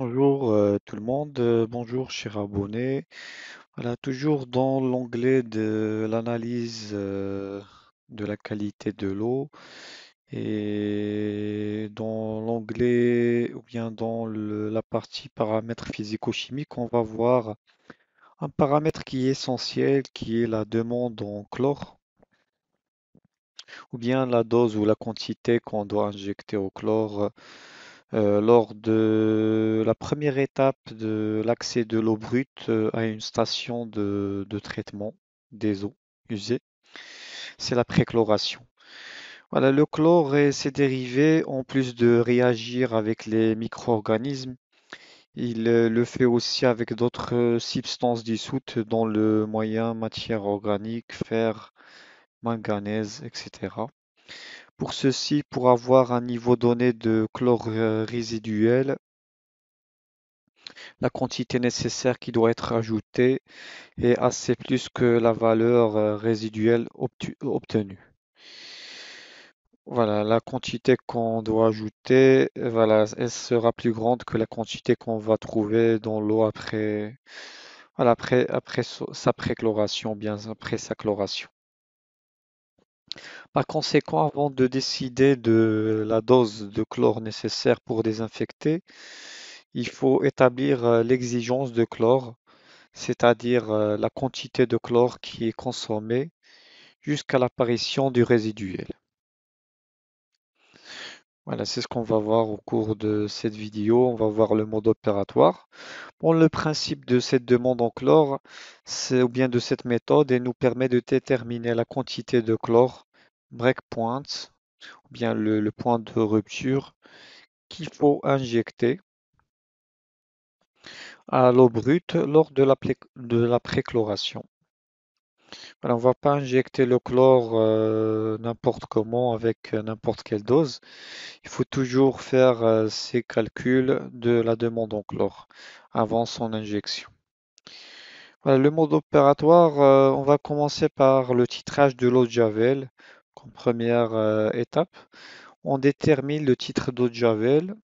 Bonjour tout le monde, bonjour chers abonnés. Voilà, toujours dans l'onglet de l'analyse de la qualité de l'eau et dans l'onglet ou bien dans la partie paramètres physico-chimiques, on va voir un paramètre qui est essentiel, qui est la demande en chlore ou bien la dose ou la quantité qu'on doit injecter au chlore lors de la première étape de l'accès de l'eau brute à une station de traitement des eaux usées, c'est la préchloration. Voilà, le chlore et ses dérivés, en plus de réagir avec les micro-organismes, il le fait aussi avec d'autres substances dissoutes dans le moyen matière organique, fer, manganèse, etc. Pour ceci, pour avoir un niveau donné de chlore résiduel, la quantité nécessaire qui doit être ajoutée est assez plus que la valeur résiduelle obtenue. Voilà, la quantité qu'on doit ajouter, voilà, elle sera plus grande que la quantité qu'on va trouver dans l'eau après, voilà, après sa préchloration, bien après sa chloration. Par conséquent, avant de décider de la dose de chlore nécessaire pour désinfecter, il faut établir l'exigence de chlore, c'est-à-dire la quantité de chlore qui est consommée jusqu'à l'apparition du résiduel. Voilà, c'est ce qu'on va voir au cours de cette vidéo. On va voir le mode opératoire. Bon, le principe de cette demande en chlore, c'est ou bien de cette méthode, elle nous permet de déterminer la quantité de chlore, breakpoint, ou bien le point de rupture qu'il faut injecter à l'eau brute lors de la préchloration. Alors, on ne va pas injecter le chlore n'importe comment avec n'importe quelle dose. Il faut toujours faire ces calculs de la demande en chlore avant son injection. Voilà, le mode opératoire, on va commencer par le titrage de l'eau de Javel comme première étape. On détermine le titre d'eau de Javel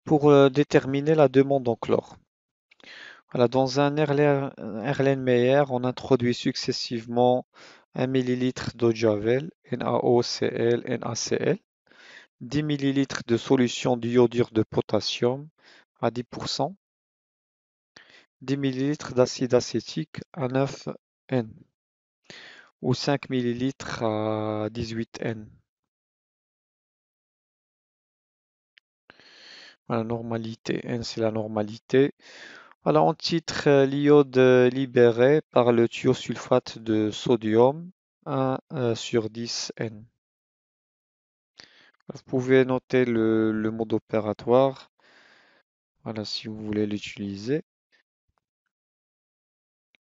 pour déterminer la demande en chlore. Voilà, dans un Erlenmeyer, on introduit successivement 1 millilitre d'eau de Javel, NaOCl, NaCl, 10 millilitres de solution d'iodure de potassium à 10%, 10 millilitres d'acide acétique à 9N ou 5 millilitres à 18N. La normalité, N c'est la normalité. Voilà, on titre l'iode libéré par le thiosulfate de sodium 1 sur 10N. Vous pouvez noter le mode opératoire, voilà, si vous voulez l'utiliser.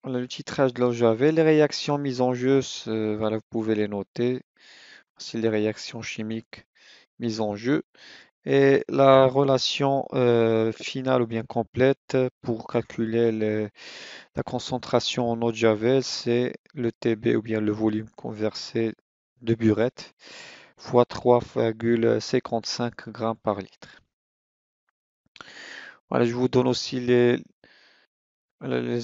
Voilà, le titrage de l'eau Javel, les réactions mises en jeu, voilà, vous pouvez les noter. C'est les réactions chimiques mises en jeu. Et la relation finale ou bien complète pour calculer la concentration en eau de Javel, c'est le TB ou bien le volume conversé de burette fois 3,55 grammes par litre. Voilà, je vous donne aussi les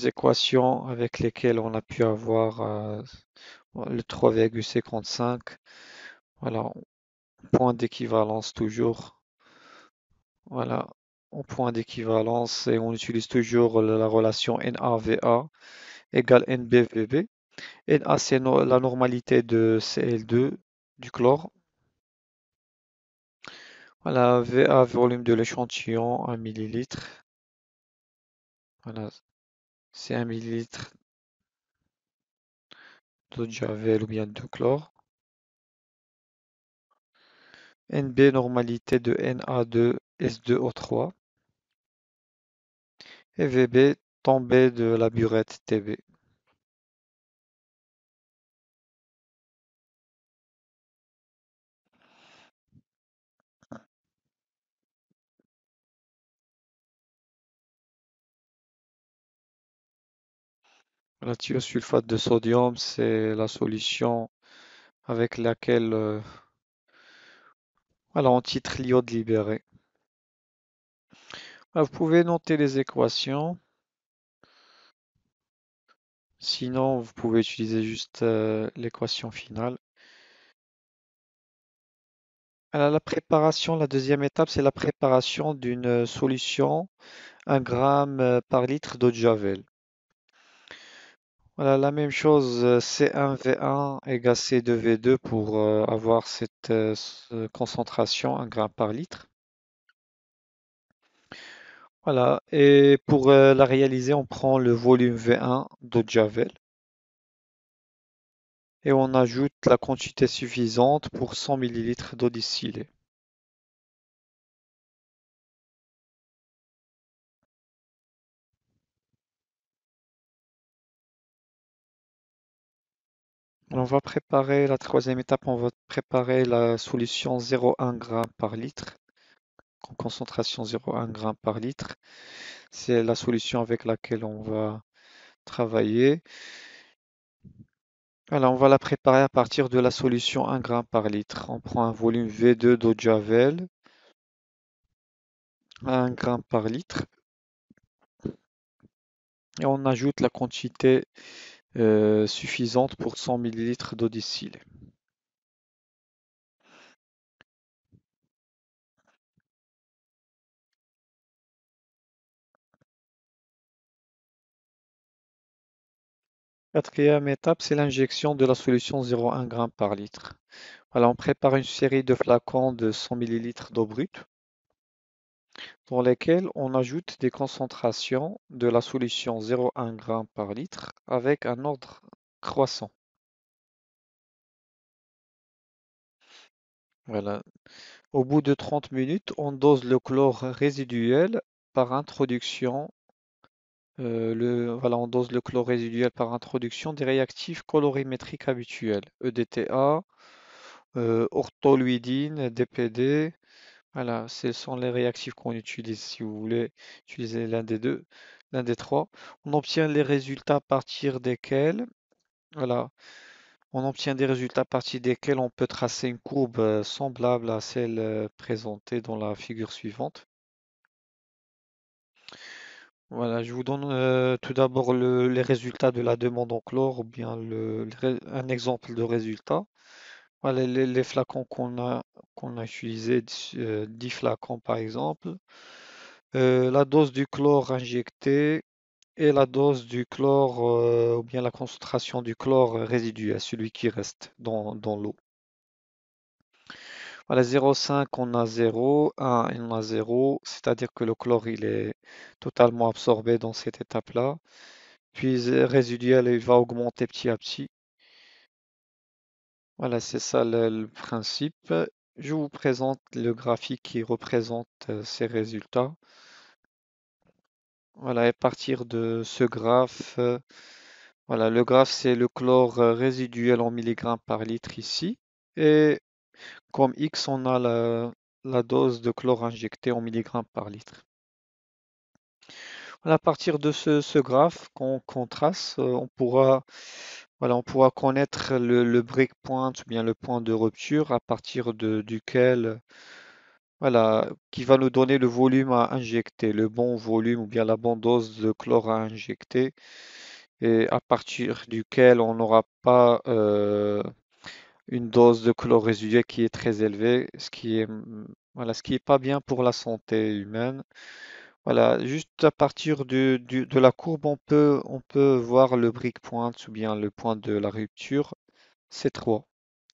équations avec lesquelles on a pu avoir le 3,55. Voilà, point d'équivalence toujours. Voilà, en point d'équivalence et on utilise toujours la relation NaVA égale NbVb. Na, c'est la normalité de Cl2 du chlore. Voilà, Va, volume de l'échantillon, 1 millilitre. Voilà, c'est 1 millilitre d'eau de Javel ou bien de chlore. Nb, normalité de Na2S2O3. Et Vb, tombée de la burette Tb. La thiosulfate de sodium, c'est la solution avec laquelle voilà, on titre l'iode libéré. Vous pouvez noter les équations, sinon vous pouvez utiliser juste l'équation finale. Alors, la préparation, la deuxième étape, c'est la préparation d'une solution 1 gramme par litre d'eau de Javel. Voilà, la même chose, C1V1 égale C2V2 pour avoir cette concentration 1 gramme par litre. Voilà, et pour la réaliser, on prend le volume V1 d'eau de Javel et on ajoute la quantité suffisante pour 100 millilitres d'eau distillée. On va préparer la troisième étape, on va préparer la solution 0,1 g par litre, en concentration 0,1 g par litre. C'est la solution avec laquelle on va travailler. Alors, on va la préparer à partir de la solution 1 g par litre. On prend un volume V2 d'eau de Javel, 1 g par litre, et on ajoute la quantité suffisante pour 100 millilitres d'eau distillée. Quatrième étape, c'est l'injection de la solution 0,1 g par litre. Voilà, on prépare une série de flacons de 100 millilitres d'eau brute dans lesquels on ajoute des concentrations de la solution 0,1 g par litre avec un ordre croissant. Voilà. Au bout de 30 minutes, on dose le chlore résiduel par introduction. Voilà, on dose le chlore résiduel par introduction des réactifs colorimétriques habituels, EDTA, ortholuidine, DPD. Voilà, ce sont les réactifs qu'on utilise si vous voulez utiliser l'un des deux, l'un des trois. On obtient les résultats à partir desquels, voilà, on obtient des résultats à partir desquels on peut tracer une courbe semblable à celle présentée dans la figure suivante. Voilà, je vous donne tout d'abord les résultats de la demande en chlore ou bien un exemple de résultat. Voilà, les flacons qu'on a utilisés, 10 flacons par exemple. La dose du chlore injecté et la dose du chlore ou bien la concentration du chlore résiduel, celui qui reste dans l'eau. Voilà, 0,5 on a 0, 1 on a 0, c'est-à-dire que le chlore il est totalement absorbé dans cette étape-là. Puis résiduel il va augmenter petit à petit. Voilà, c'est ça le principe. Je vous présente le graphique qui représente ces résultats. Voilà, et à partir de ce graphe, voilà, le graphe c'est le chlore résiduel en milligrammes par litre ici. Et comme X, on a la dose de chlore injectée en milligrammes par litre. Voilà, à partir de ce graphe qu'on trace, voilà, on pourra connaître le breakpoint ou bien le point de rupture à partir duquel, voilà, qui va nous donner le volume à injecter, le bon volume ou bien la bonne dose de chlore à injecter, et à partir duquel on n'aura pas une dose de chlore résiduel qui est très élevée, voilà, ce qui est pas bien pour la santé humaine. Voilà, juste à partir de la courbe, on peut voir le breakpoint ou bien le point de la rupture, c'est 3.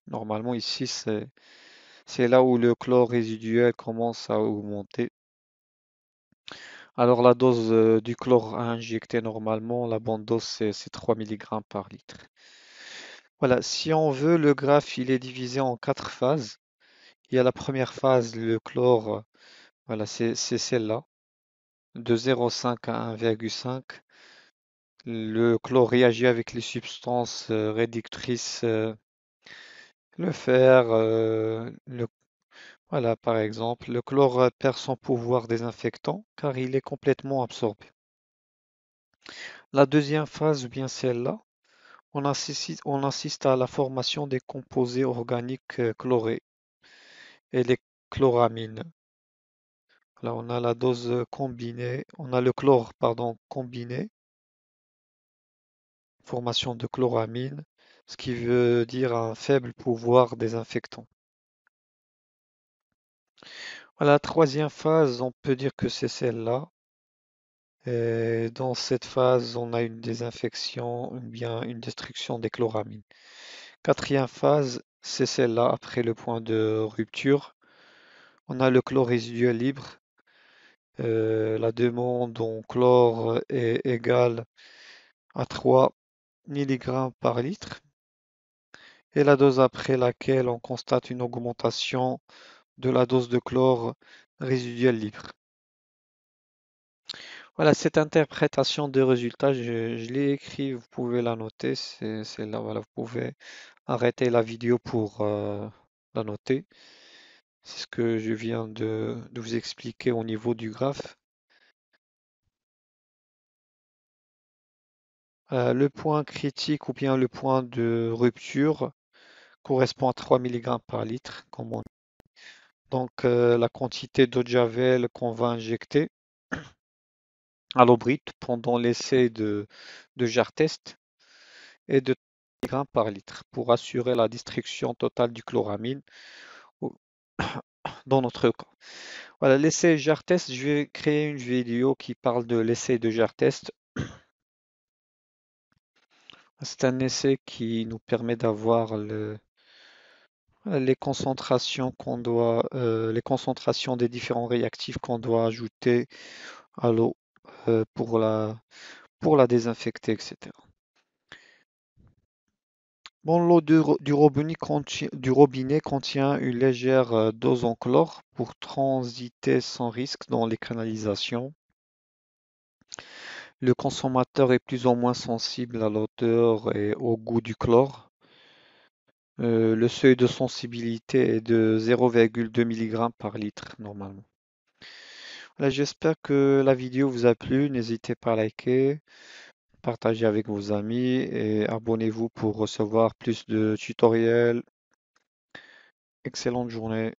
Normalement, ici, c'est là où le chlore résiduel commence à augmenter. Alors, la dose du chlore à injecter normalement, la bonne dose, c'est 3 milligrammes par litre. Voilà, si on veut, le graphe, il est divisé en 4 phases. Il y a la première phase, le chlore, voilà, c'est celle-là, de 0,5 à 1,5. Le chlore réagit avec les substances réductrices, le fer, voilà par exemple. Le chlore perd son pouvoir désinfectant car il est complètement absorbé. La deuxième phase, ou bien celle-là, on assiste à la formation des composés organiques chlorés et les chloramines. Là, on a la dose combinée, on a le chlore, pardon, combiné, formation de chloramine, ce qui veut dire un faible pouvoir désinfectant. Voilà, la troisième phase, on peut dire que c'est celle-là. Et dans cette phase, on a une désinfection, ou bien une destruction des chloramines. Quatrième phase, c'est celle-là, après le point de rupture. On a le chlore résiduel libre. La demande en chlore est égale à 3 mg par litre. Et la dose après laquelle on constate une augmentation de la dose de chlore résiduel libre. Voilà, cette interprétation des résultats, je l'ai écrit, vous pouvez la noter, c'est là, voilà, vous pouvez arrêter la vidéo pour la noter. C'est ce que je viens de vous expliquer au niveau du graphe. Le point critique ou bien le point de rupture correspond à 3 mg par litre, comme on. Donc la quantité d'eau de javel qu'on va injecter à l'eau brute pendant l'essai de jar test est de 3 mg par litre pour assurer la destruction totale du chloramine ou- dans notre cas. Voilà, l'essai jar test, je vais créer une vidéo qui parle de l'essai de jar test. C'est un essai qui nous permet d'avoir les concentrations les concentrations des différents réactifs qu'on doit ajouter à l'eau euh, pour la, pour la désinfecter, etc. Bon, l'eau du robinet contient une légère dose en chlore pour transiter sans risque dans les canalisations. Le consommateur est plus ou moins sensible à l'odeur et au goût du chlore. Le seuil de sensibilité est de 0,2 mg par litre normalement. Voilà, j'espère que la vidéo vous a plu. N'hésitez pas à liker, partager avec vos amis et abonnez-vous pour recevoir plus de tutoriels. Excellente journée.